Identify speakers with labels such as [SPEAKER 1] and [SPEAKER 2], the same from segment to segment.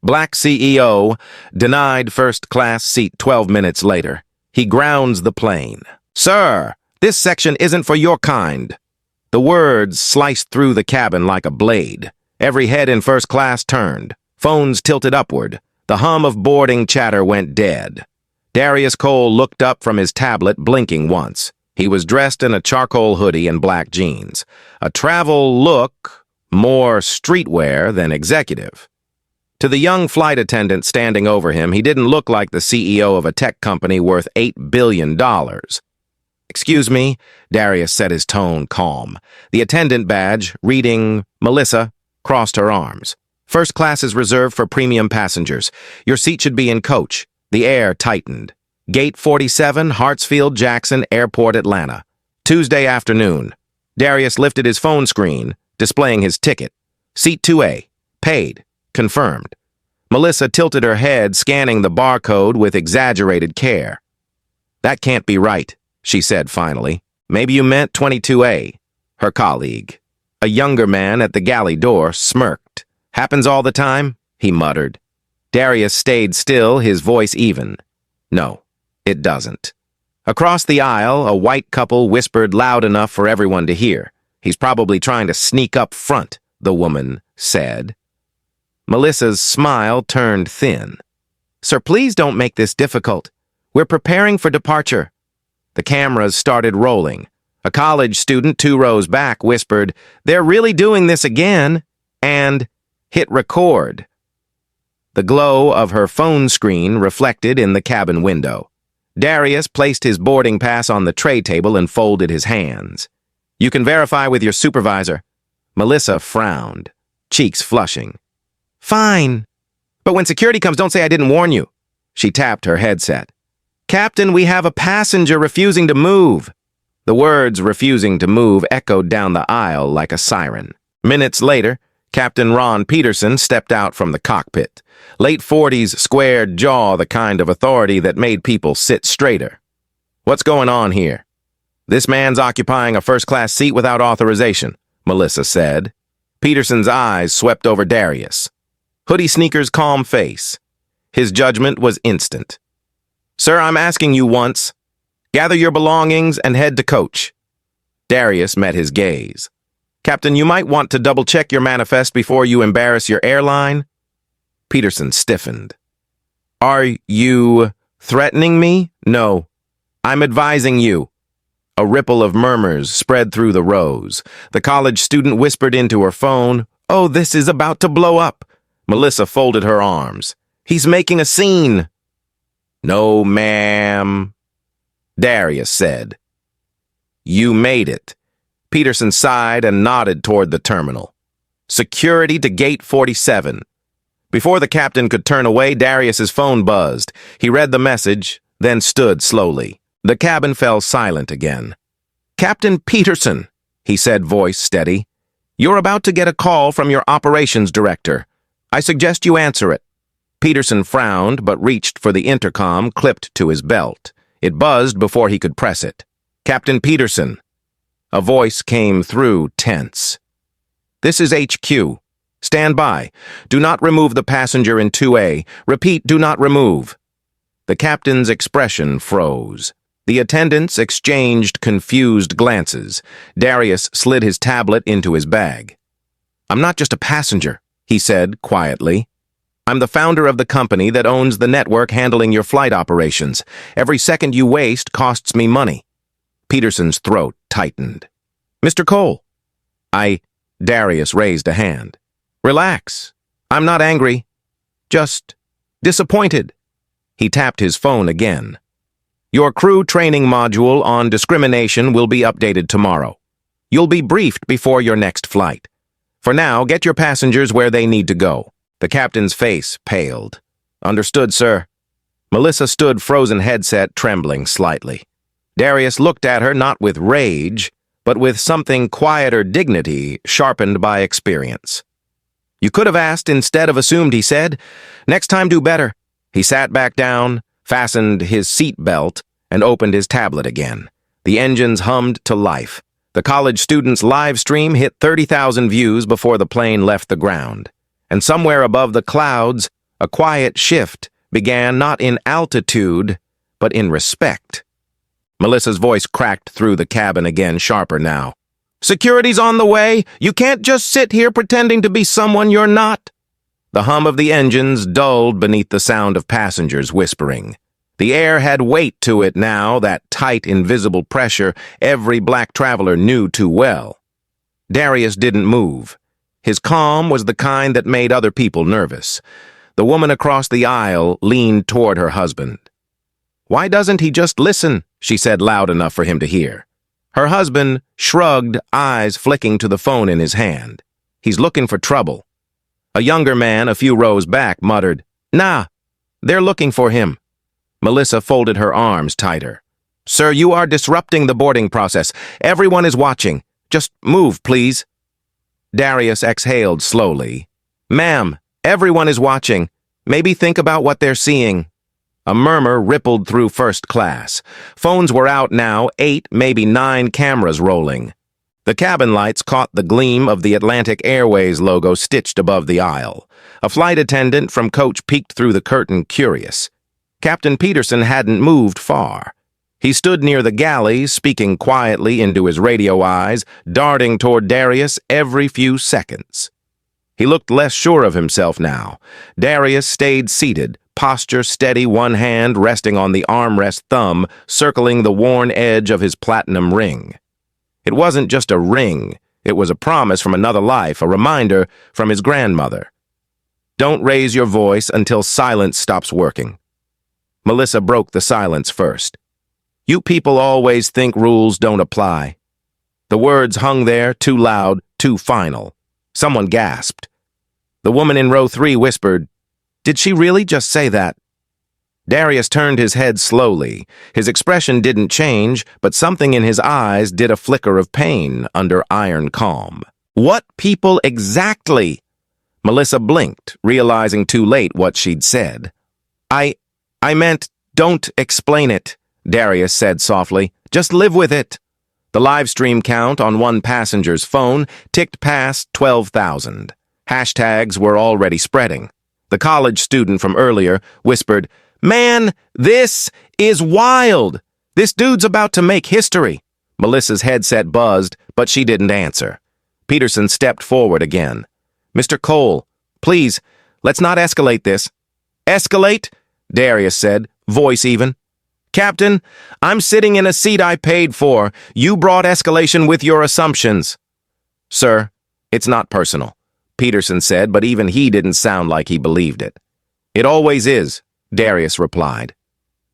[SPEAKER 1] Black CEO denied first-class seat 12 minutes later. He grounds the plane. "Sir, this section isn't for your kind." The words sliced through the cabin like a blade. Every head in first class turned. Phones tilted upward. The hum of boarding chatter went dead. Darius Cole looked up from his tablet, blinking once. He was dressed in a charcoal hoodie and black jeans. A travel look, more streetwear than executive. To the young flight attendant standing over him, he didn't look like the CEO of a tech company worth $8 billion. "Excuse me," Darius said, his tone calm. The attendant badge, reading Melissa, crossed her arms. "First class is reserved for premium passengers. Your seat should be in coach." The air tightened. Gate 47, Hartsfield-Jackson Airport, Atlanta. Tuesday afternoon. Darius lifted his phone screen, displaying his ticket. Seat 2A. Paid. Confirmed. Melissa tilted her head, scanning the barcode with exaggerated care. "That can't be right," she said finally. "Maybe you meant 22A. Her colleague, a younger man at the galley door, smirked. "Happens all the time?" he muttered. Darius stayed still, his voice even. "No, it doesn't." Across the aisle, a white couple whispered loud enough for everyone to hear. "He's probably trying to sneak up front," the woman said. Melissa's smile turned thin. "Sir, please don't make this difficult. We're preparing for departure." The cameras started rolling. A college student 2 rows back whispered, "They're really doing this again," and hit record. The glow of her phone screen reflected in the cabin window. Darius placed his boarding pass on the tray table and folded his hands. "You can verify with your supervisor." Melissa frowned, cheeks flushing. "Fine. But when security comes, don't say I didn't warn you." She tapped her headset. "Captain, we have a passenger refusing to move." The words "refusing to move" echoed down the aisle like a siren. Minutes later, Captain Ron Peterson stepped out from the cockpit. Late 40s, squared jaw, the kind of authority that made people sit straighter. "What's going on here?" "This man's occupying a first-class seat without authorization," Melissa said. Peterson's eyes swept over Darius. Hoodie sneakers' calm face. His judgment was instant. "Sir, I'm asking you once. Gather your belongings and head to coach." Darius met his gaze. "Captain, you might want to double-check your manifest before you embarrass your airline." Peterson stiffened. "Are you threatening me?" "No. I'm advising you." A ripple of murmurs spread through the rows. The college student whispered into her phone, "Oh, this is about to blow up." Melissa folded her arms. "He's making a scene." "No, ma'am," Darius said. "You made it." Peterson sighed and nodded toward the terminal. "Security to gate 47. Before the captain could turn away, Darius's phone buzzed. He read the message, then stood slowly. The cabin fell silent again. "Captain Peterson," he said, voice steady. "You're about to get a call from your operations director. I suggest you answer it." Peterson frowned, but reached for the intercom clipped to his belt. It buzzed before he could press it. "Captain Peterson." A voice came through, tense. "This is HQ. Stand by. Do not remove the passenger in 2A. Repeat, do not remove." The captain's expression froze. The attendants exchanged confused glances. Darius slid his tablet into his bag. "I'm not just a passenger," he said quietly. "I'm the founder of the company that owns the network handling your flight operations. Every second you waste costs me money." Peterson's throat tightened. "Mr. Cole." Darius raised a hand. "Relax. I'm not angry. Just disappointed." He tapped his phone again. "Your crew training module on discrimination will be updated tomorrow. You'll be briefed before your next flight. For now, get your passengers where they need to go." The captain's face paled. "Understood, sir." Melissa stood frozen headset, trembling slightly. Darius looked at her not with rage, but with something quieter dignity sharpened by experience. "You could have asked instead of assumed," he said. "Next time do better." He sat back down, fastened his seat belt, and opened his tablet again. The engines hummed to life. The college student's live stream hit 30,000 views before the plane left the ground. And somewhere above the clouds, A quiet shift began not in altitude, but in respect. Melissa's voice cracked through the cabin again, sharper now. "Security's on the way. You can't just sit here pretending to be someone you're not." The hum of the engines dulled beneath the sound of passengers whispering. The air had weight to it now, that tight, invisible pressure every black traveler knew too well. Darius didn't move. His calm was the kind that made other people nervous. The woman across the aisle leaned toward her husband. "Why doesn't he just listen?" she said loud enough for him to hear. Her husband shrugged, eyes flicking to the phone in his hand. "He's looking for trouble." A younger man a few rows back muttered, "Nah, they're looking for him." Melissa folded her arms tighter. "Sir, you are disrupting the boarding process. Everyone is watching. Just move, please." Darius exhaled slowly. "Ma'am, everyone is watching. Maybe think about what they're seeing." A murmur rippled through first class. Phones were out now, 8, maybe 9 cameras rolling. The cabin lights caught the gleam of the Atlantic Airways logo stitched above the aisle. A flight attendant from coach peeked through the curtain, curious. Captain Peterson hadn't moved far. He stood near the galley, speaking quietly into his radio eyes, darting toward Darius every few seconds. He looked less sure of himself now. Darius stayed seated, posture steady, one hand resting on the armrest thumb, circling the worn edge of his platinum ring. It wasn't just a ring. It was a promise from another life, a reminder from his grandmother. "Don't raise your voice until silence stops working." Melissa broke the silence first. "You people always think rules don't apply." The words hung there, too loud, too final. Someone gasped. The woman in row 3 whispered, "Did she really just say that?" Darius turned his head slowly. His expression didn't change, but something in his eyes did a flicker of pain under iron calm. "What people exactly?" Melissa blinked, realizing too late what she'd said. I meant, don't explain it," Darius said softly. "Just live with it." The live stream count on one passenger's phone ticked past 12,000. Hashtags were already spreading. The college student from earlier whispered, "Man, this is wild! This dude's about to make history." Melissa's headset buzzed, but she didn't answer. Peterson stepped forward again. "Mr. Cole, please, let's not escalate this." "Escalate?" Darius said, voice even. "Captain, I'm sitting in a seat I paid for. You brought escalation with your assumptions." "Sir, it's not personal," Peterson said, but even he didn't sound like he believed it. "It always is," Darius replied.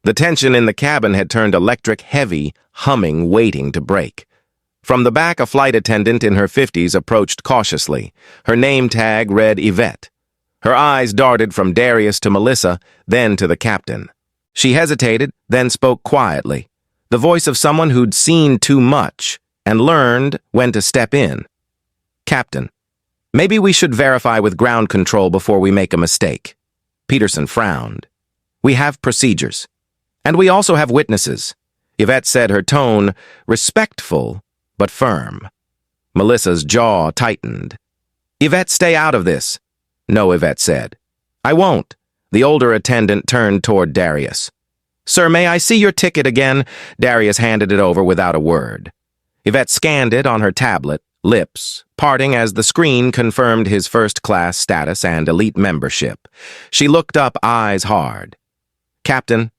[SPEAKER 1] The tension in the cabin had turned electric, heavy, humming, waiting to break. From the back, a flight attendant in her 50s approached cautiously. Her name tag read Yvette. Her eyes darted from Darius to Melissa, then to the captain. She hesitated, then spoke quietly, the voice of someone who'd seen too much and learned when to step in. "Captain, maybe we should verify with ground control before we make a mistake." Peterson frowned. "We have procedures. And we also have witnesses." Yvette said, her tone respectful but firm. Melissa's jaw tightened. "Yvette, stay out of this." "No," Yvette said. "I won't." The older attendant turned toward Darius. "Sir, may I see your ticket again?" Darius handed it over without a word. Yvette scanned it on her tablet, lips parting as the screen confirmed his first-class status and elite membership. She looked up, eyes hard. "Captain,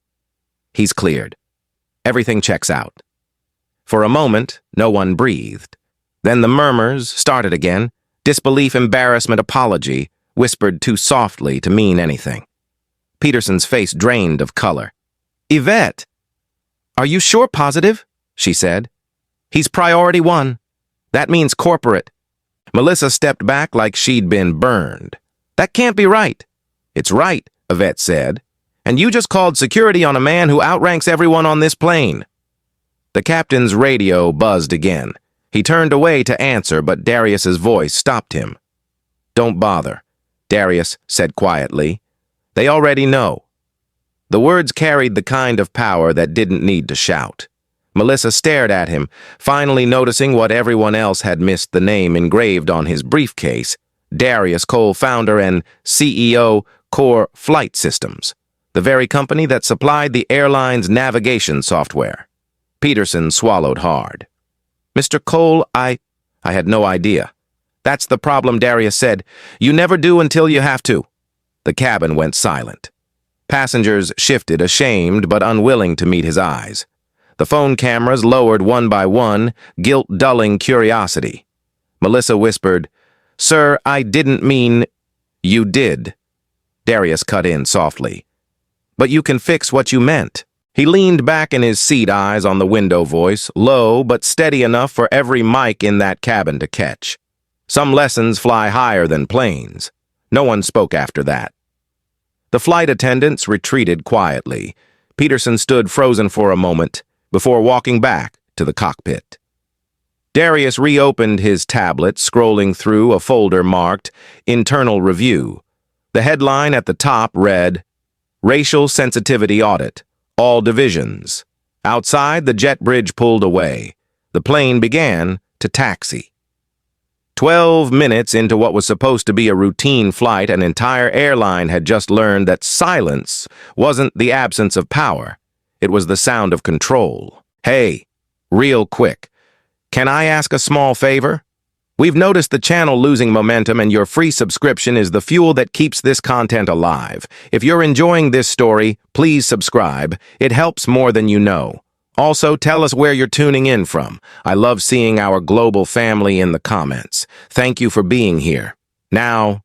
[SPEAKER 1] he's cleared. Everything checks out." For a moment, no one breathed. Then the murmurs started again, disbelief, embarrassment, apology, whispered too softly to mean anything. Peterson's face drained of color. "Yvette, are you sure positive?" she said. "He's priority 1. That means corporate." Melissa stepped back like she'd been burned. "That can't be right." "It's right," Yvette said. "And you just called security on a man who outranks everyone on this plane." The captain's radio buzzed again. He turned away to answer, but Darius's voice stopped him. "Don't bother," Darius said quietly. "They already know." The words carried the kind of power that didn't need to shout. Melissa stared at him, finally noticing what everyone else had missed, the name engraved on his briefcase. Darius Cole, founder and CEO, Core Flight Systems, the very company that supplied the airline's navigation software. Peterson swallowed hard. Mr. Cole, I had no idea. That's the problem, Darius said. You never do until you have to. The cabin went silent. Passengers shifted, ashamed but unwilling to meet his eyes. The phone cameras lowered one by one, guilt dulling curiosity. Melissa whispered, "Sir, I didn't mean—" "You did." Darius cut in softly. "But you can fix what you meant." He leaned back in his seat, eyes on the window, voice low but steady enough for every mic in that cabin to catch. Some lessons fly higher than planes. No one spoke after that. The flight attendants retreated quietly. Peterson stood frozen for a moment before walking back to the cockpit. Darius reopened his tablet, scrolling through a folder marked Internal Review. The headline at the top read, Racial Sensitivity Audit, All Divisions. Outside, the jet bridge pulled away. The plane began to taxi. 12 minutes into what was supposed to be a routine flight, an entire airline had just learned that silence wasn't the absence of power. It was the sound of control. Hey, real quick, can I ask a small favor? We've noticed the channel losing momentum, and your free subscription is the fuel that keeps this content alive. If you're enjoying this story, please subscribe. It helps more than you know. Also, tell us where you're tuning in from. I love seeing our global family in the comments. Thank you for being here. Now,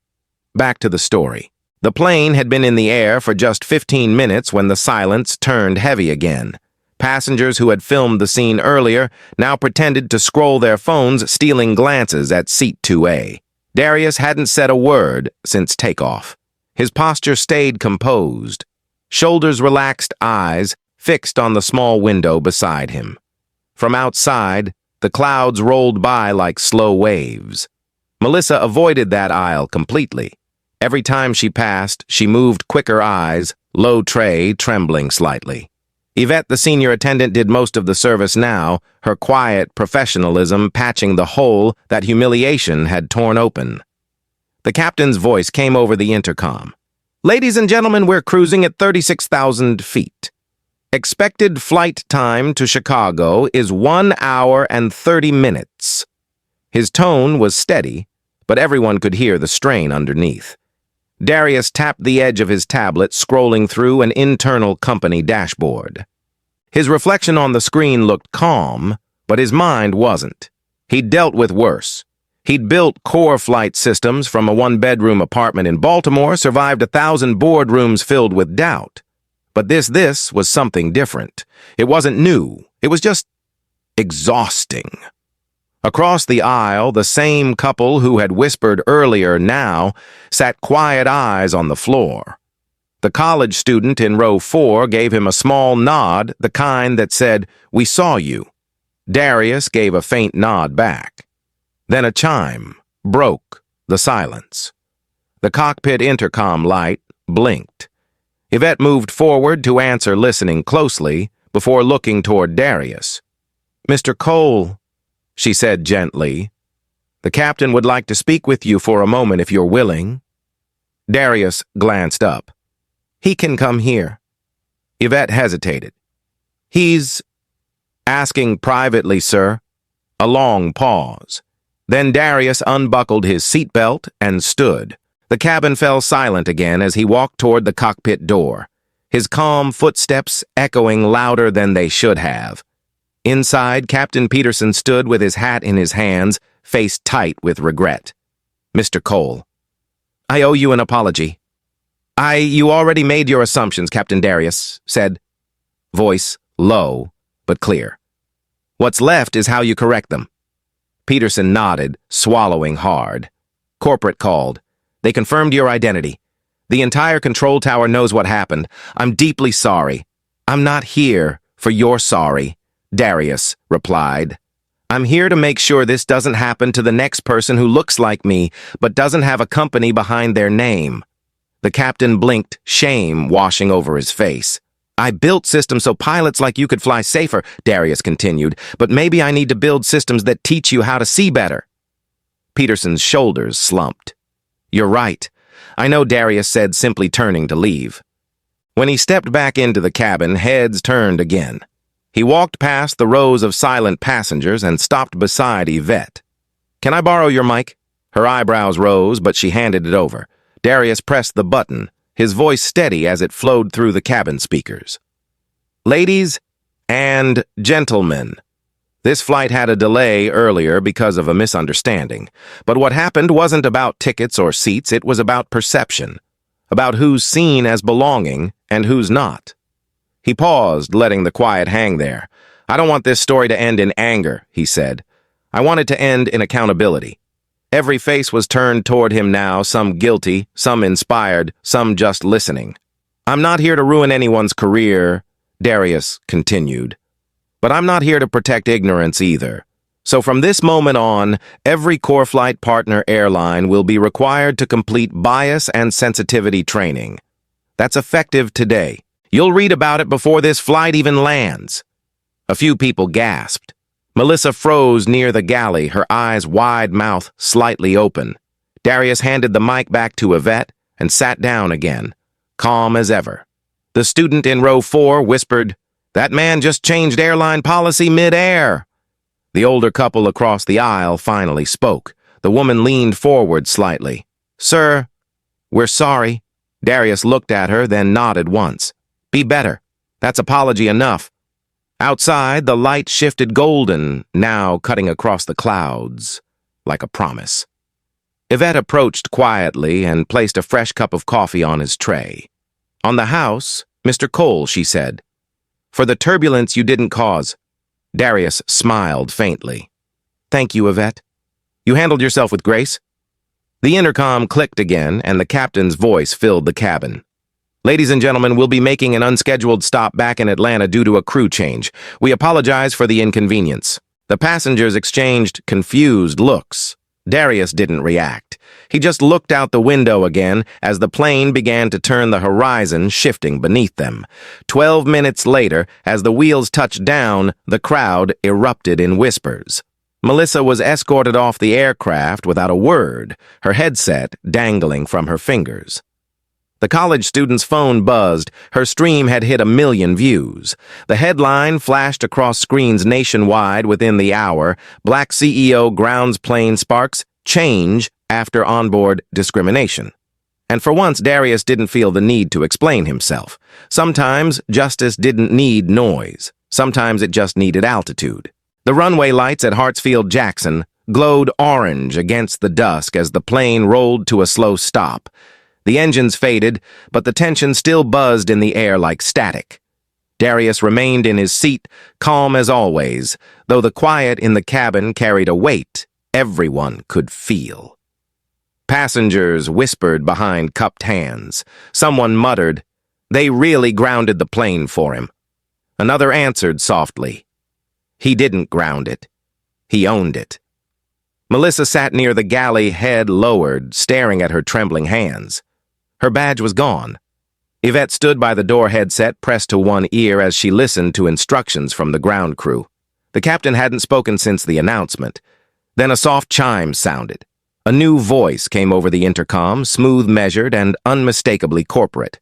[SPEAKER 1] back to the story. The plane had been in the air for just 15 minutes when the silence turned heavy again. Passengers who had filmed the scene earlier now pretended to scroll their phones, stealing glances at seat 2A. Darius hadn't said a word since takeoff. His posture stayed composed. Shoulders relaxed, eyes fixed on the small window beside him. From outside, the clouds rolled by like slow waves. Melissa avoided that aisle completely. Every time she passed, she moved quicker eyes, low tray trembling slightly. Yvette, the senior attendant, did most of the service now, her quiet professionalism patching the hole that humiliation had torn open. The captain's voice came over the intercom. Ladies and gentlemen, we're cruising at 36,000 feet. Expected flight time to Chicago is 1 hour and 30 minutes. His tone was steady, but everyone could hear the strain underneath. Darius tapped the edge of his tablet, scrolling through an internal company dashboard. His reflection on the screen looked calm, but his mind wasn't. He'd dealt with worse. He'd built Core Flight Systems from a one-bedroom apartment in Baltimore, survived 1,000 boardrooms filled with doubt. But this was something different. It wasn't new. It was just exhausting. Across the aisle, the same couple who had whispered earlier now sat quiet eyes on the floor. The college student in row 4 gave him a small nod, the kind that said, "We saw you." Darius gave a faint nod back. Then a chime broke the silence. The cockpit intercom light blinked. Yvette moved forward to answer, listening closely before looking toward Darius. "Mr. Cole," she said gently, "the captain would like to speak with you for a moment if you're willing." Darius glanced up. "He can come here." Yvette hesitated. "He's asking privately, sir." A long pause. Then Darius unbuckled his seatbelt and stood. The cabin fell silent again as he walked toward the cockpit door, his calm footsteps echoing louder than they should have. Inside, Captain Peterson stood with his hat in his hands, face tight with regret. "Mr. Cole, I owe you an apology." You already made your assumptions," Captain Darius said, voice low but clear. "What's left is how you correct them." Peterson nodded, swallowing hard. Corporate called. They confirmed your identity. The entire control tower knows what happened. I'm deeply sorry. "I'm not here for your sorry," Darius replied. "I'm here to make sure this doesn't happen to the next person who looks like me but doesn't have a company behind their name." The captain blinked, shame washing over his face. "I built systems so pilots like you could fly safer," Darius continued, "but maybe I need to build systems that teach you how to see better." Peterson's shoulders slumped. "You're right. I know, Darius said, simply turning to leave. When he stepped back into the cabin, heads turned again. He walked past the rows of silent passengers and stopped beside Yvette. "Can I borrow your mic?" Her eyebrows rose, but she handed it over. Darius pressed the button, his voice steady as it flowed through the cabin speakers. "Ladies and gentlemen." This flight had a delay earlier because of a misunderstanding, but what happened wasn't about tickets or seats, it was about perception, about who's seen as belonging and who's not. He paused, letting the quiet hang there. "I don't want this story to end in anger," he said. "I want it to end in accountability." Every face was turned toward him now, some guilty, some inspired, some just listening. "I'm not here to ruin anyone's career," Darius continued. "But I'm not here to protect ignorance either. So from this moment on, every CoreFlight partner airline will be required to complete bias and sensitivity training. That's effective today. You'll read about it before this flight even lands." A few people gasped. Melissa froze near the galley, her eyes wide, mouth slightly open. Darius handed the mic back to Yvette and sat down again, calm as ever. The student in row 4 whispered, "That man just changed airline policy mid-air." The older couple across the aisle finally spoke. The woman leaned forward slightly. "Sir, we're sorry." Darius looked at her, then nodded once. "Be better. That's apology enough." Outside, the light shifted golden, now cutting across the clouds, like a promise. Yvette approached quietly and placed a fresh cup of coffee on his tray. "On the house, Mr. Cole," she said. "For the turbulence you didn't cause." Darius smiled faintly. "Thank you, Yvette. You handled yourself with grace." The intercom clicked again, and the captain's voice filled the cabin. "Ladies and gentlemen, we'll be making an unscheduled stop back in Atlanta due to a crew change. We apologize for the inconvenience." The passengers exchanged confused looks. Darius didn't react. He just looked out the window again as the plane began to turn the horizon, shifting beneath them. 12 minutes later, as the wheels touched down, the crowd erupted in whispers. Melissa was escorted off the aircraft without a word, her headset dangling from her fingers. The college student's phone buzzed. Her stream had hit 1 million views. The headline flashed across screens nationwide within the hour. Black CEO grounds plane sparks change after onboard discrimination. And for once, Darius didn't feel the need to explain himself. Sometimes justice didn't need noise. Sometimes it just needed altitude. The runway lights at Hartsfield-Jackson glowed orange against the dusk as the plane rolled to a slow stop. The engines faded, but the tension still buzzed in the air like static. Darius remained in his seat, calm as always, though the quiet in the cabin carried a weight everyone could feel. Passengers whispered behind cupped hands. Someone muttered, "They really grounded the plane for him." Another answered softly, "He didn't ground it. He owned it." Melissa sat near the galley, head lowered, staring at her trembling hands. Her badge was gone. Yvette stood by the door, headset pressed to one ear as she listened to instructions from the ground crew. The captain hadn't spoken since the announcement. Then a soft chime sounded. A new voice came over the intercom, smooth, measured, and unmistakably corporate.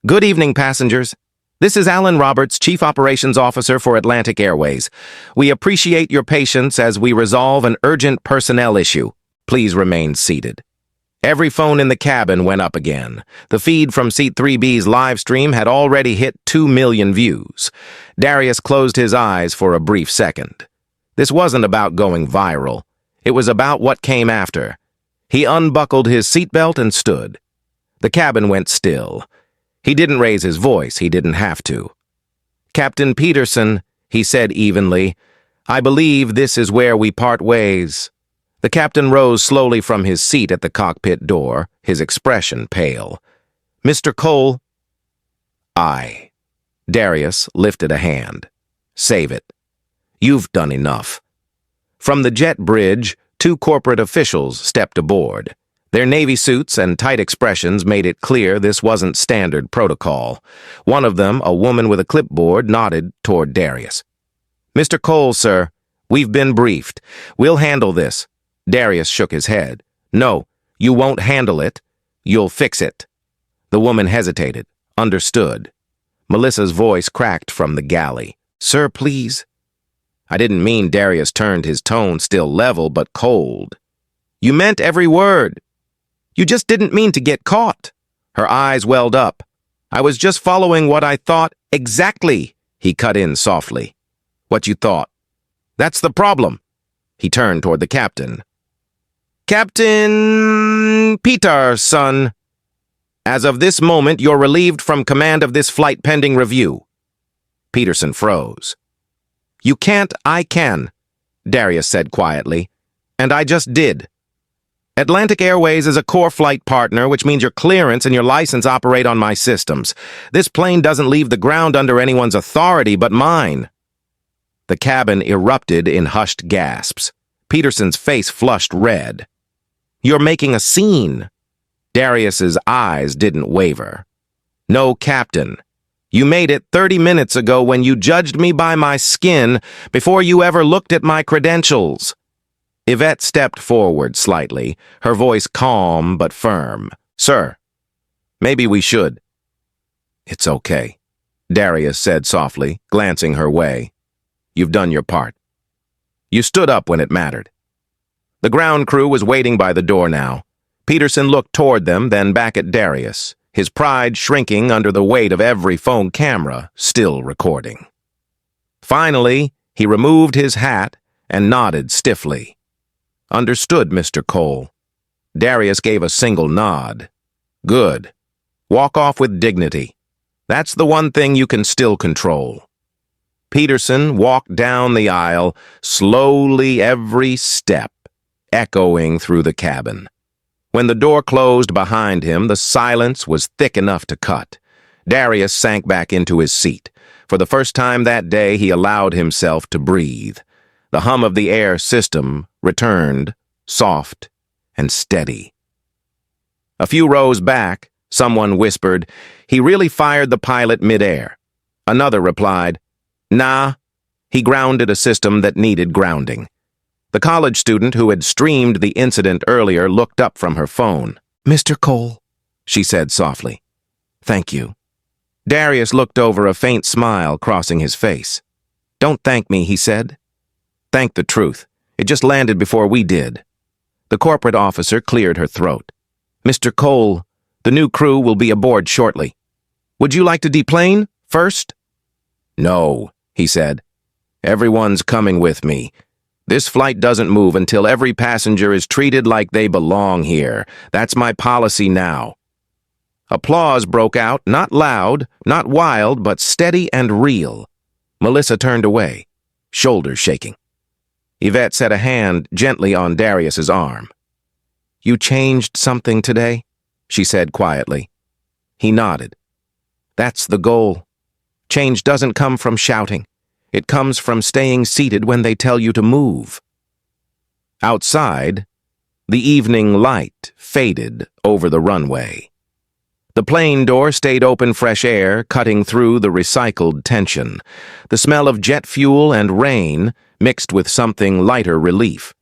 [SPEAKER 1] "Good evening, passengers. This is Alan Roberts, Chief Operations Officer for Atlantic Airways. We appreciate your patience as we resolve an urgent personnel issue. Please remain seated." Every phone in the cabin went up again. The feed from Seat 3B's live stream had already hit 2 million views. Darius closed his eyes for a brief second. This wasn't about going viral. It was about what came after. He unbuckled his seatbelt and stood. The cabin went still. He didn't raise his voice. He didn't have to. "Captain Peterson," he said evenly, "I believe this is where we part ways." The captain rose slowly from his seat at the cockpit door, his expression pale. "Mr. Cole?" "Aye." Darius lifted a hand. "Save it. You've done enough." From the jet bridge, 2 corporate officials stepped aboard. Their navy suits and tight expressions made it clear this wasn't standard protocol. One of them, a woman with a clipboard, nodded toward Darius. "Mr. Cole, sir, we've been briefed. We'll handle this." Darius shook his head. "No, you won't handle it. You'll fix it. The woman hesitated, understood. Melissa's voice cracked from the galley. Sir, please. I didn't mean. Darius turned, his tone still level but cold. You meant every word. You just didn't mean to get caught. Her eyes welled up. I was just following what I thought. Exactly, he cut in softly. What you thought. That's the problem. He turned toward the captain. Captain Peterson. As of this moment, you're relieved from command of this flight pending review. Peterson froze. You can't, I can, Darius said quietly. And I just did. Atlantic Airways is a core flight partner, which means your clearance and your license operate on my systems. This plane doesn't leave the ground under anyone's authority but mine. The cabin erupted in hushed gasps. Peterson's face flushed red. You're making a scene. Darius's eyes didn't waver. No, Captain. You made it 30 minutes ago when you judged me by my skin before you ever looked at my credentials. Yvette stepped forward slightly, her voice calm but firm. Sir, maybe we should. It's okay, Darius said softly, glancing her way. You've done your part. You stood up when it mattered. The ground crew was waiting by the door now. Peterson looked toward them, then back at Darius, his pride shrinking under the weight of every phone camera still recording. Finally, he removed his hat and nodded stiffly. Understood, Mr. Cole. Darius gave a single nod. Good. Walk off with dignity. That's the one thing you can still control. Peterson walked down the aisle, slowly every step, echoing through the cabin. When the door closed behind him, the silence was thick enough to cut. Darius sank back into his seat. For the first time that day, he allowed himself to breathe. The hum of the air system returned, soft and steady. A few rows back, someone whispered, "He really fired the pilot midair." Another replied, "Nah." He grounded a system that needed grounding. The college student who had streamed the incident earlier looked up from her phone. "Mr. Cole," she said softly. "Thank you." Darius looked over, a faint smile crossing his face. "Don't thank me," he said. "Thank the truth. It just landed before we did." The corporate officer cleared her throat. "Mr. Cole, the new crew will be aboard shortly. Would you like to deplane first?" "No," he said. "Everyone's coming with me. This flight doesn't move until every passenger is treated like they belong here. That's my policy now." Applause broke out, not loud, not wild, but steady and real. Melissa turned away, shoulders shaking. Yvette set a hand gently on Darius's arm. "You changed something today?" she said quietly. He nodded. "That's the goal. Change doesn't come from shouting. It comes from staying seated when they tell you to move." Outside, the evening light faded over the runway. The plane door stayed open, fresh air cutting through the recycled tension. The smell of jet fuel and rain mixed with something lighter relief.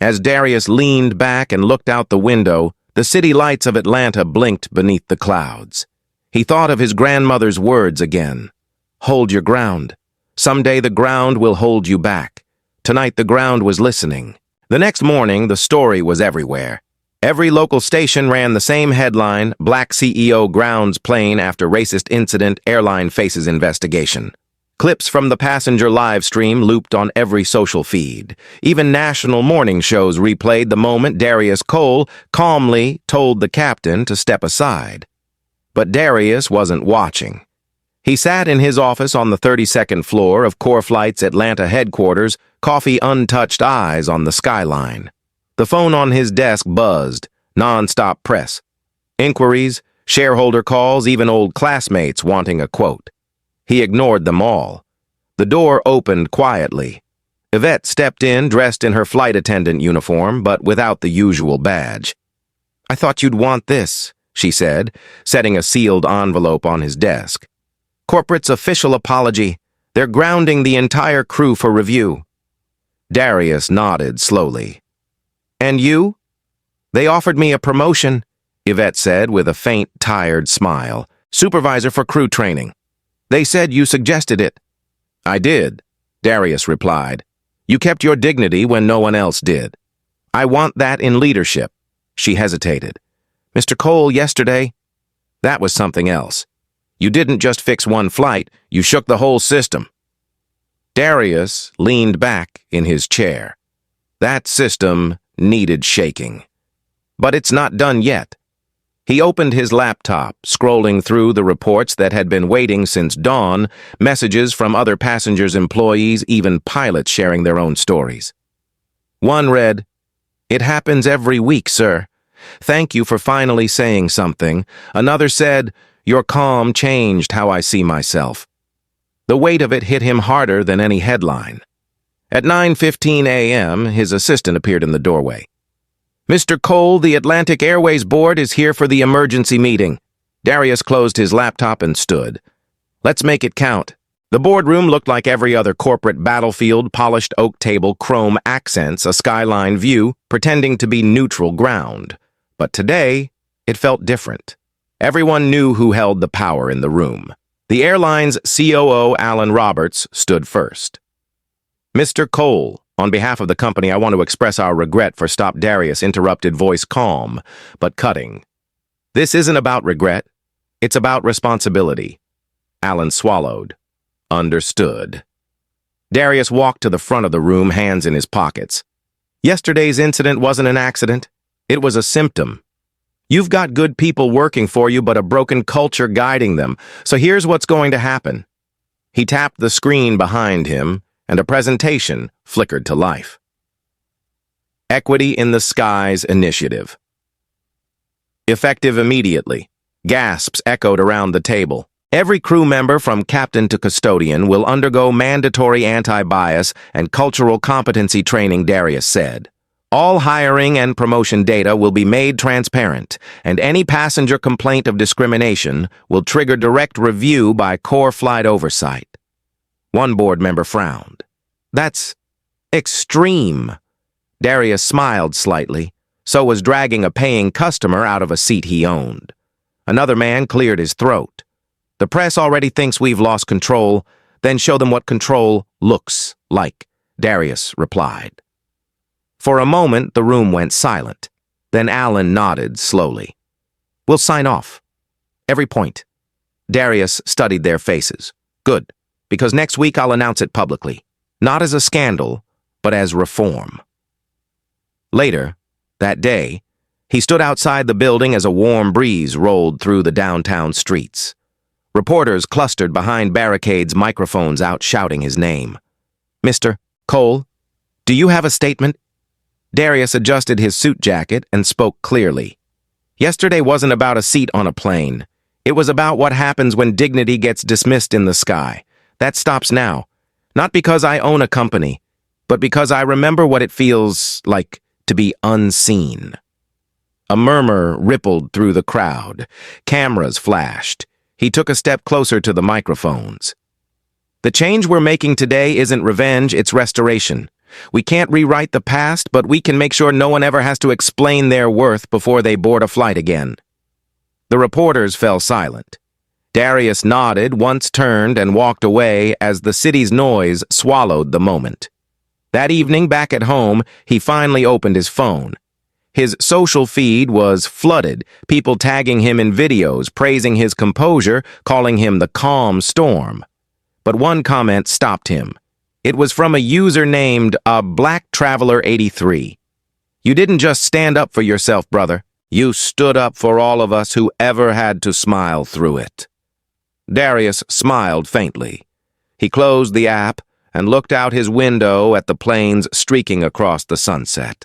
[SPEAKER 1] As Darius leaned back and looked out the window, the city lights of Atlanta blinked beneath the clouds. He thought of his grandmother's words again. Hold your ground. Someday the ground will hold you back. Tonight the ground was listening. The next morning, the story was everywhere. Every local station ran the same headline, Black CEO grounds plane after racist incident, airline faces investigation. Clips from the passenger live stream looped on every social feed. Even national morning shows replayed the moment Darius Cole calmly told the captain to step aside. But Darius wasn't watching. He sat in his office on the 32nd floor of CoreFlight's Atlanta headquarters, coffee untouched eyes on the skyline. The phone on his desk buzzed, non-stop press. Inquiries, shareholder calls, even old classmates wanting a quote. He ignored them all. The door opened quietly. Yvette stepped in, dressed in her flight attendant uniform, but without the usual badge. "I thought you'd want this," she said, setting a sealed envelope on his desk. "Corporate's official apology. They're grounding the entire crew for review." Darius nodded slowly. "And you?" "They offered me a promotion. Yvette said with a faint, tired smile. Supervisor for crew training. They said you suggested it. I did, Darius replied. You kept your dignity when no one else did. I want that in leadership. She hesitated. Mr. Cole, yesterday, that was something else. You didn't just fix one flight, you shook the whole system. Darius leaned back in his chair. That system needed shaking. But it's not done yet. He opened his laptop, scrolling through the reports that had been waiting since dawn, messages from other passengers, employees, even pilots sharing their own stories. One read, "It happens every week, sir. Thank you for finally saying something." Another said, "Your calm changed how I see myself." The weight of it hit him harder than any headline. At 9:15 a.m., his assistant appeared in the doorway. "Mr. Cole, the Atlantic Airways Board is here for the emergency meeting." Darius closed his laptop and stood. "Let's make it count." The boardroom looked like every other corporate battlefield, polished oak table, chrome accents, a skyline view, pretending to be neutral ground. But today, it felt different. Everyone knew who held the power in the room. The airline's COO, Alan Roberts, stood first. "Mr. Cole, on behalf of the company, I want to express our regret for Stop." Darius interrupted, voice calm, but cutting. "This isn't about regret. It's about responsibility." Alan swallowed. Understood. Darius walked to the front of the room, hands in his pockets. "Yesterday's incident wasn't an accident. It was a symptom. You've got good people working for you, but a broken culture guiding them. So here's what's going to happen." He tapped the screen behind him, and a presentation flickered to life. Equity in the Skies Initiative. Effective immediately. Gasps echoed around the table. Every crew member from captain to custodian will undergo mandatory anti-bias and cultural competency training, Darius said. All hiring and promotion data will be made transparent, and any passenger complaint of discrimination will trigger direct review by core flight oversight. One board member frowned. "That's extreme." Darius smiled slightly. So was dragging a paying customer out of a seat he owned. Another man cleared his throat. "The press already thinks we've lost control, then show them what control looks like," Darius replied. For a moment, the room went silent. Then Alan nodded slowly. "We'll sign off. Every point." Darius studied their faces. "Good, because next week I'll announce it publicly. Not as a scandal, but as reform." Later, that day, he stood outside the building as a warm breeze rolled through the downtown streets. Reporters clustered behind barricades, microphones out shouting his name. "Mr. Cole, do you have a statement?" Darius adjusted his suit jacket and spoke clearly. "Yesterday wasn't about a seat on a plane. It was about what happens when dignity gets dismissed in the sky. That stops now. Not because I own a company, but because I remember what it feels like to be unseen." A murmur rippled through the crowd. Cameras flashed. He took a step closer to the microphones. "The change we're making today isn't revenge, it's restoration. We can't rewrite the past, but we can make sure no one ever has to explain their worth before they board a flight again." The reporters fell silent. Darius nodded, once turned and walked away as the city's noise swallowed the moment. That evening, back at home, he finally opened his phone. His social feed was flooded, people tagging him in videos, praising his composure, calling him the calm storm. But one comment stopped him. It was from a user named Black Traveler 83. "You didn't just stand up for yourself, brother. You stood up for all of us who ever had to smile through it." Darius smiled faintly. He closed the app and looked out his window at the planes streaking across the sunset.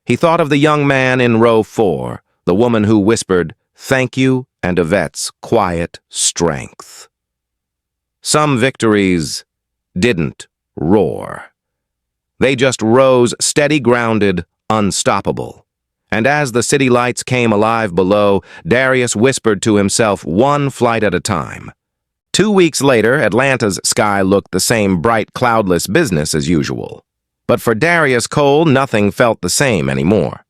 [SPEAKER 1] He thought of the young man in row 4, the woman who whispered, "Thank you," and Yvette's quiet strength. Some victories didn't roar. They just rose steady, grounded, unstoppable. And as the city lights came alive below, Darius whispered to himself, one flight at a time. 2 weeks later, Atlanta's sky looked the same bright, cloudless business as usual. But for Darius Cole, nothing felt the same anymore.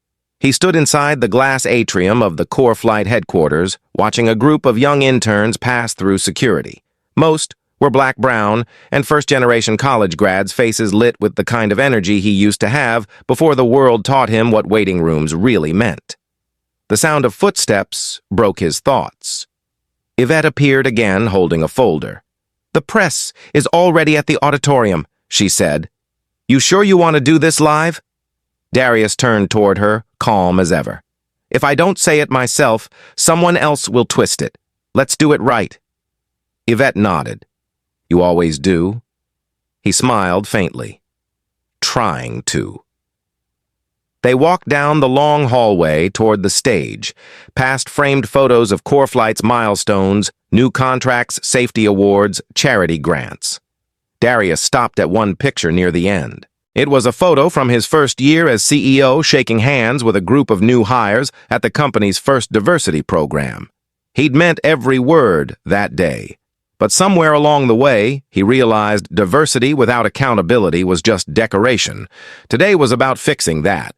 [SPEAKER 1] He stood inside the glass atrium of the Core Flight headquarters, watching a group of young interns pass through security. Most were black-brown and first-generation college grads, faces lit with the kind of energy he used to have before the world taught him what waiting rooms really meant. The sound of footsteps broke his thoughts. Yvette appeared again, holding a folder. "The press is already at the auditorium," she said. "You sure you want to do this live?" Darius turned toward her, calm as ever. "If I don't say it myself, someone else will twist it. Let's do it right." Yvette nodded. "You always do?" He smiled faintly. "Trying to." They walked down the long hallway toward the stage, past framed photos of Core Flight's milestones, new contracts, safety awards, charity grants. Darius stopped at one picture near the end. It was a photo from his first year as CEO shaking hands with a group of new hires at the company's first diversity program. He'd meant every word that day. But somewhere along the way, he realized diversity without accountability was just decoration. Today was about fixing that.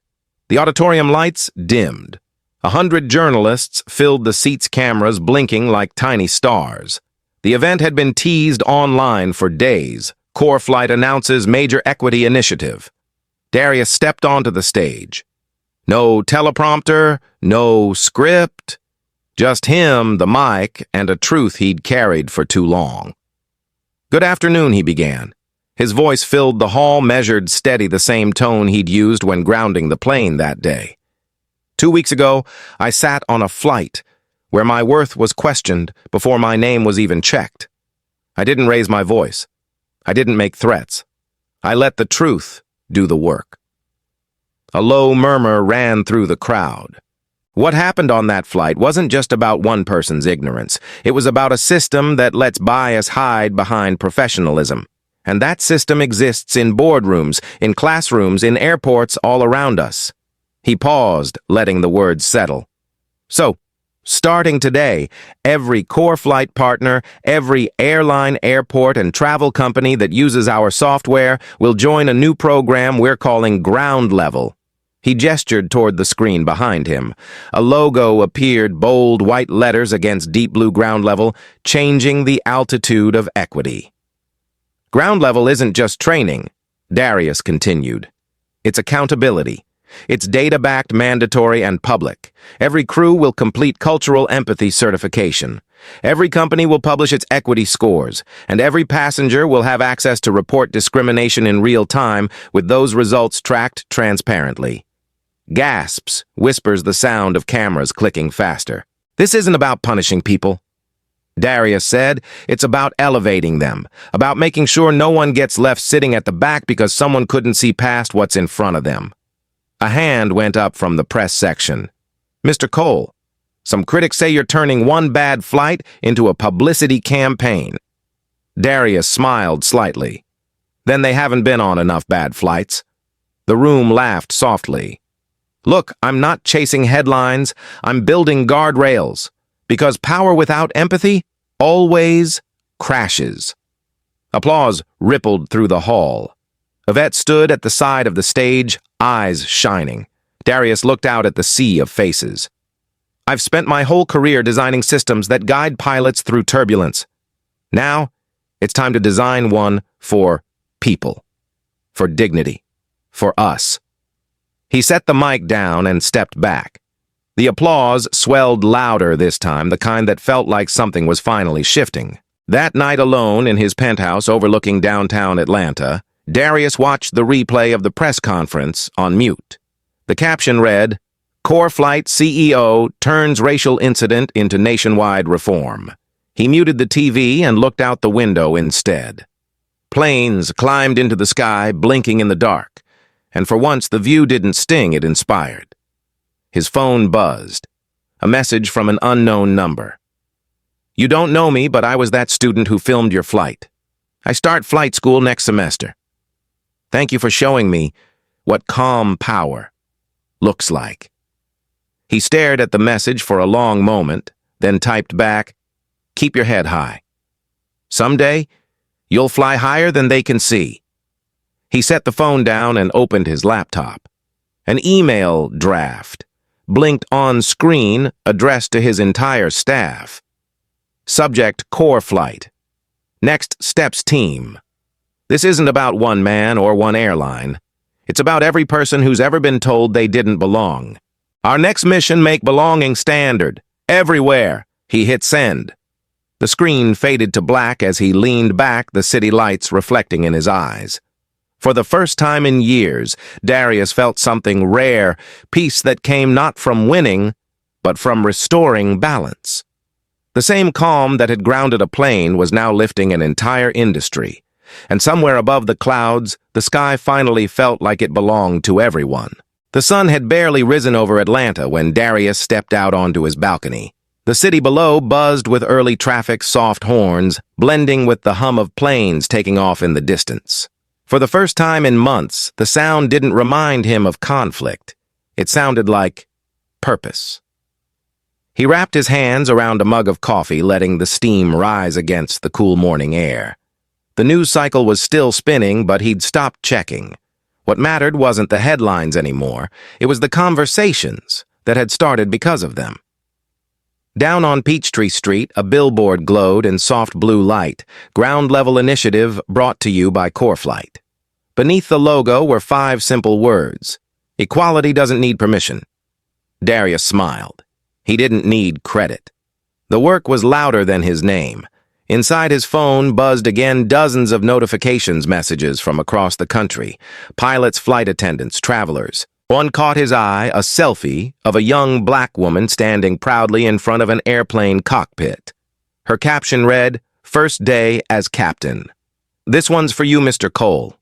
[SPEAKER 1] The auditorium lights dimmed. 100 journalists filled the seats' cameras, blinking like tiny stars. The event had been teased online for days. Core Flight announces major equity initiative. Darius stepped onto the stage. No teleprompter, no script. Just him, the mic, and a truth he'd carried for too long. "Good afternoon," he began. His voice filled the hall, measured steady, the same tone he'd used when grounding the plane that day. 2 weeks ago, I sat on a flight where my worth was questioned before my name was even checked. I didn't raise my voice. I didn't make threats. I let the truth do the work. A low murmur ran through the crowd. What happened on that flight wasn't just about one person's ignorance. It was about a system that lets bias hide behind professionalism. And that system exists in boardrooms, in classrooms, in airports all around us. He paused, letting the words settle. So, starting today, every Core Flight partner, every airline, airport, and travel company that uses our software will join a new program we're calling Ground Level. He gestured toward the screen behind him. A logo appeared, bold white letters against deep blue ground level, changing the altitude of equity. Ground level isn't just training, Darius continued. It's accountability. It's data-backed, mandatory, and public. Every crew will complete cultural empathy certification. Every company will publish its equity scores, and every passenger will have access to report discrimination in real time, with those results tracked transparently. Gasps, whispers the sound of cameras clicking faster. "This isn't about punishing people," Darius said. "It's about elevating them, about making sure no one gets left sitting at the back because someone couldn't see past what's in front of them." A hand went up from the press section. "Mr. Cole, some critics say you're turning one bad flight into a publicity campaign." Darius smiled slightly. "Then they haven't been on enough bad flights." The room laughed softly. "Look, I'm not chasing headlines. I'm building guardrails. Because power without empathy always crashes." Applause rippled through the hall. Yvette stood at the side of the stage, eyes shining. Darius looked out at the sea of faces. "I've spent my whole career designing systems that guide pilots through turbulence. Now, it's time to design one for people, for dignity, for us." He set the mic down and stepped back. The applause swelled louder this time, the kind that felt like something was finally shifting. That night alone in his penthouse overlooking downtown Atlanta, Darius watched the replay of the press conference on mute. The caption read, "Core Flight CEO turns racial incident into nationwide reform." He muted the TV and looked out the window instead. Planes climbed into the sky, blinking in the dark, and for once the view didn't sting, it inspired. His phone buzzed. A message from an unknown number. "You don't know me, but I was that student who filmed your flight. I start flight school next semester. Thank you for showing me what calm power looks like." He stared at the message for a long moment, then typed back, "Keep your head high. Someday, you'll fly higher than they can see." He set the phone down and opened his laptop. An email draft. blinked on screen, addressed to his entire staff. Subject: Core Flight. Next Steps Team. This isn't about one man or one airline. It's about every person who's ever been told they didn't belong. Our next mission: make belonging standard. Everywhere. He hit send. The screen faded to black as he leaned back, the city lights reflecting in his eyes. For the first time in years, Darius felt something rare, peace that came not from winning, but from restoring balance. The same calm that had grounded a plane was now lifting an entire industry, and somewhere above the clouds, the sky finally felt like it belonged to everyone. The sun had barely risen over Atlanta when Darius stepped out onto his balcony. The city below buzzed with early traffic's soft horns, blending with the hum of planes taking off in the distance. For the first time in months, the sound didn't remind him of conflict. It sounded like purpose. He wrapped his hands around a mug of coffee, letting the steam rise against the cool morning air. The news cycle was still spinning, but he'd stopped checking. What mattered wasn't the headlines anymore. It was the conversations that had started because of them. Down on Peachtree Street, a billboard glowed in soft blue light, ground-level initiative brought to you by CoreFlight. Beneath the logo were 5 simple words: equality doesn't need permission. Darius smiled. He didn't need credit. The work was louder than his name. Inside his phone buzzed again dozens of notifications messages from across the country. Pilots, flight attendants, travelers. One caught his eye, a selfie of a young black woman standing proudly in front of an airplane cockpit. Her caption read, "First day as captain." "This one's for you, Mr. Cole."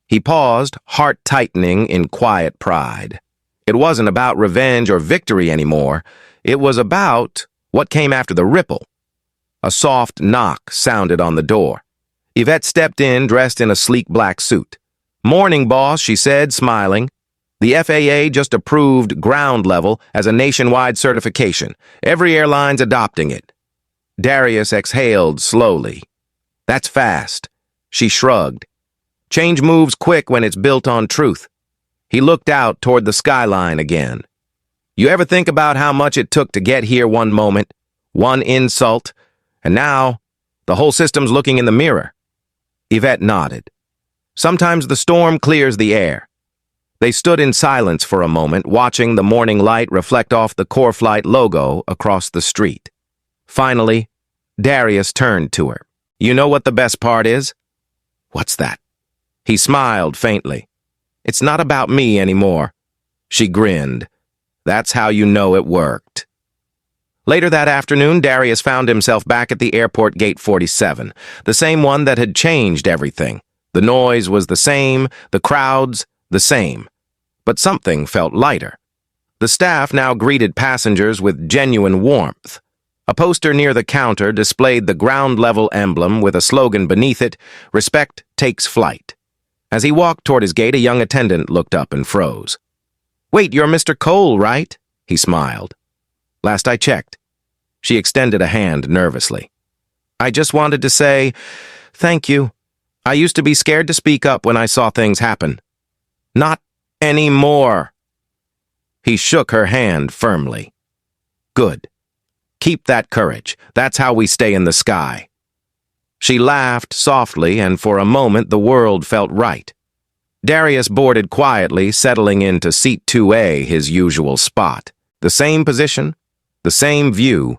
[SPEAKER 1] He paused, heart tightening in quiet pride. It wasn't about revenge or victory anymore. It was about what came after the ripple. A soft knock sounded on the door. Yvette stepped in, dressed in a sleek black suit. "Morning, boss," she said, smiling. "The FAA just approved ground level as a nationwide certification. Every airline's adopting it." Darius exhaled slowly. "That's fast." She shrugged. "Change moves quick when it's built on truth." He looked out toward the skyline again. "You ever think about how much it took to get here one moment, one insult, and now the whole system's looking in the mirror?" Yvette nodded. "Sometimes the storm clears the air." They stood in silence for a moment, watching the morning light reflect off the CoreFlight logo across the street. Finally, Darius turned to her. "You know what the best part is?" "What's that?" He smiled faintly. "It's not about me anymore." She grinned. "That's how you know it worked." Later that afternoon, Darius found himself back at the airport gate 47, the same one that had changed everything. The noise was the same, the crowds the same. But something felt lighter. The staff now greeted passengers with genuine warmth. A poster near the counter displayed the ground-level emblem with a slogan beneath it, "Respect takes flight." As he walked toward his gate, a young attendant looked up and froze. "Wait, you're Mr. Cole, right?" He smiled. "Last I checked." She extended a hand nervously. "I just wanted to say, thank you. I used to be scared to speak up when I saw things happen." "Not anymore." He shook her hand firmly. "Good. Keep that courage. That's how we stay in the sky." She laughed softly, and for a moment the world felt right. Darius boarded quietly, settling into seat 2A, his usual spot. The same position, the same view,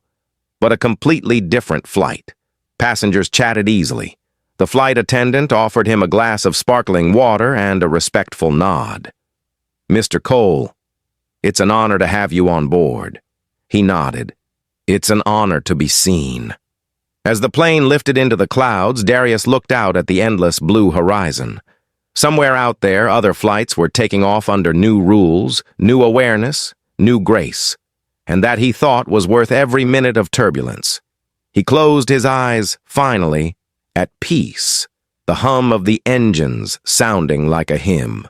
[SPEAKER 1] but a completely different flight. Passengers chatted easily. The flight attendant offered him a glass of sparkling water and a respectful nod. "Mr. Cole, it's an honor to have you on board." He nodded. "It's an honor to be seen." As the plane lifted into the clouds, Darius looked out at the endless blue horizon. Somewhere out there, other flights were taking off under new rules, new awareness, new grace, and that he thought was worth every minute of turbulence. He closed his eyes, finally, at peace, the hum of the engines sounding like a hymn.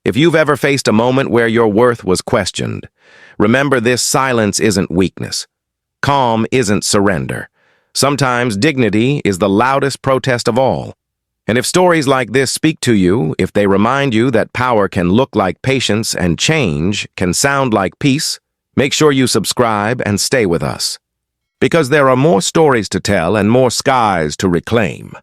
[SPEAKER 1] If you've ever faced a moment where your worth was questioned, remember this: silence isn't weakness. Calm isn't surrender. Sometimes dignity is the loudest protest of all. And if stories like this speak to you, if they remind you that power can look like patience and change can sound like peace, make sure you subscribe and stay with us. Because there are more stories to tell and more skies to reclaim.